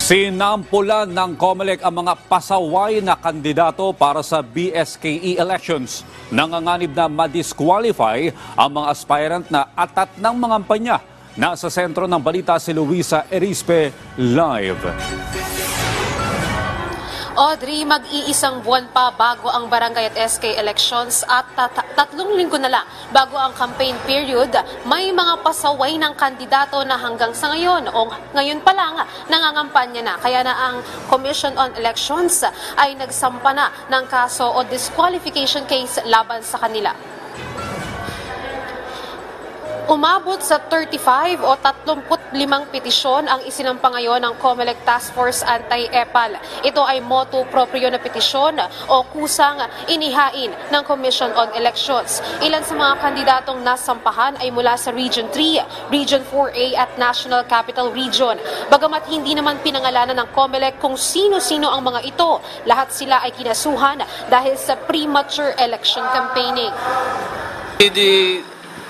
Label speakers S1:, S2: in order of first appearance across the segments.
S1: Sinampulan ng COMELEC ang mga pasaway na kandidato para sa BSKE elections. Nanganganib na ma-disqualify ang mga aspirant na atat ng mga kampanya. Nasa sentro ng balita si Luisa Erispe live.
S2: Audrey, mag-iisang buwan pa bago ang barangay at SK elections at 3 linggo na lang bago ang campaign period, may mga pasaway ng kandidato na hanggang sa ngayon o ngayon pa lang nangangampanya na. Kaya na ang Commission on Elections ay nagsampa na ng kaso o disqualification case laban sa kanila. Umabot sa 35 o 35 petisyon ang isinampa ngayon ng COMELEC Task Force Anti-EPAL. Ito ay motu proprio na petisyon o kusang inihain ng Commission on Elections. Ilan sa mga kandidatong nasampahan ay mula sa Region 3, Region 4A at National Capital Region. Bagamat hindi naman pinangalanan ng COMELEC kung sino-sino ang mga ito, lahat sila ay kinasuhan dahil sa premature election campaigning.
S3: The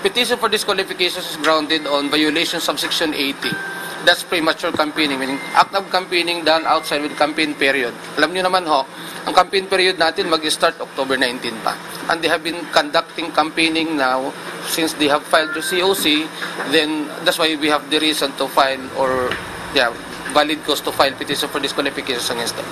S3: petition for disqualification is grounded on violation subsection 80. That's premature campaigning, meaning act of campaigning done outside with campaign period. Alam niyo naman ho, ang campaign period natin mag-start October 19 pa. And they have been conducting campaigning now since they have filed the COC, then that's why we have the reason to file or valid cause to file petition for disqualification against them.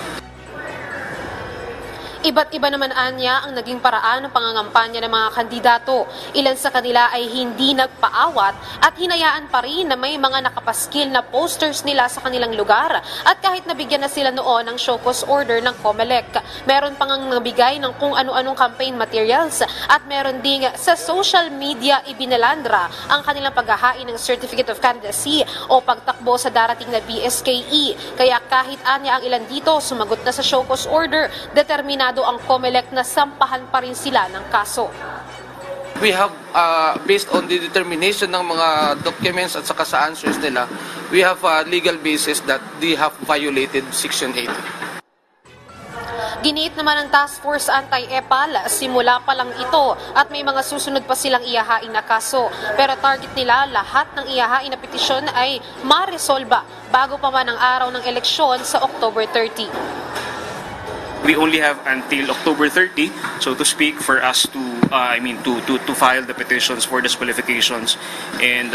S2: Iba't iba naman anya ang naging paraan ng pangangampanya ng mga kandidato. Ilan sa kanila ay hindi nagpaawat at hinayaan pa rin na may mga nakapaskil na posters nila sa kanilang lugar. At kahit nabigyan na sila noon ng show cause order ng COMELEC, meron pang nabigay ng kung ano-anong campaign materials at meron ding sa social media ibinalandra ang kanilang paghahain ng Certificate of Candidacy o pagtakbo sa darating na BSKE. Kaya kahit anya ang ilan dito sumagot na sa show cause order, determinado ang COMELEC na sampahan pa rin sila ng kaso.
S3: We have, based on the determination ng mga documents at saka sa answers nila, we have a legal basis that they have violated Section 80.
S2: Giniit naman ng Task Force Anti-EPAL, simula pa lang ito at may mga susunod pa silang ihahain na kaso. Pero target nila lahat ng ihahain na petisyon ay maresolba bago pa man ang araw ng eleksyon sa October 30.
S4: We only have until October 30, so to speak, for us to, to file the petitions for disqualifications. And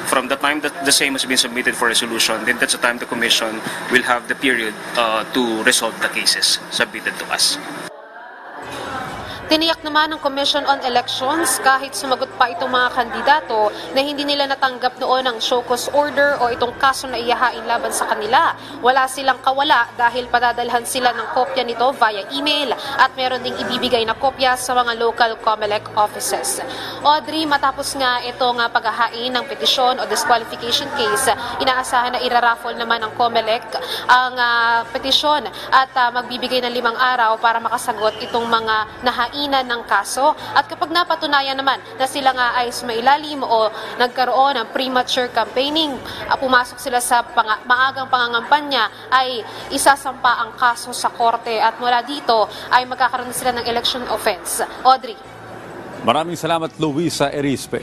S4: from the time that the same has been submitted for resolution, then that's the time the Commission will have the period to resolve the cases submitted to us.
S2: Tiniyak naman ng Commission on Elections kahit sumagot pa itong mga kandidato na hindi nila natanggap noon ang show cause order o itong kaso na ihahain laban sa kanila. Wala silang kawala dahil padadalhan sila ng kopya nito via email at meron ding ibibigay na kopya sa mga local COMELEC offices. Audrey, matapos nga itong paghahain ng petisyon o disqualification case, inaasahan na iraraffle naman ng COMELEC ang petisyon at magbibigay ng 5 araw para makasagot itong mga nahain ng kaso at kapag napatunayan naman na sila nga ay sumailalim o nagkaroon ng premature campaigning, pumasok sila sa maagang pangangampanya, ay isasampa ang kaso sa korte at mula dito ay magkakaroon sila ng election offense. Audrey.
S1: Maraming salamat, Luisa Erispe.